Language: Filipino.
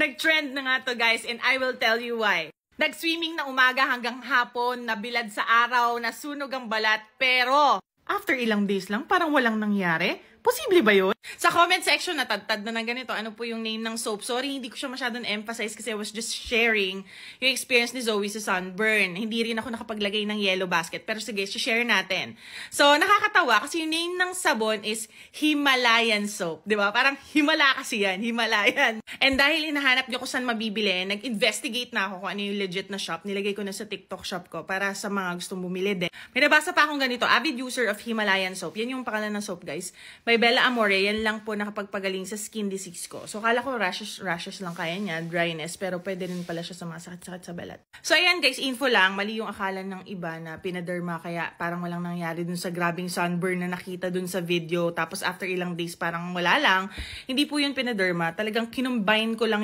Nag-trend na nga to guys, and I will tell you why. Nag-swimming na umaga hanggang hapon, nabilad sa araw, nasunog ang balat, pero after ilang days lang, parang walang nangyari. Posible ba yun? Sa comment section, natadtad na ng ganito. Ano po yung name ng soap? Sorry, hindi ko siya masyadong emphasize kasi I was just sharing yung experience ni Zoe sa sunburn. Hindi rin ako nakapaglagay ng yellow basket. Pero sige, share natin. So, nakakatawa kasi yung name ng sabon is Himalayan soap. Diba? Parang Himala kasi yan. Himalayan. And dahil hinahanap niyo kung saan mabibili, nag-investigate na ako kung ano yung legit na shop. Nilagay ko na sa TikTok shop ko para sa mga gustong bumili din. May nabasa pa akong ganito. Avid user of Himalayan soap. Yan yung pangalan ng soap, guys. May Bella Amore, yan lang po nakapagpagaling sa skin disease ko. So, kala ko rashes lang kaya niya, dryness, pero pwede rin pala siya sa mga sakit-sakit sa balat. So, ayan guys, info lang, mali yung akala ng iba na pinaderma, kaya parang walang nangyari dun sa grabing sunburn na nakita dun sa video, tapos after ilang days parang wala lang. Hindi po yun pinaderma, talagang kinumbine ko lang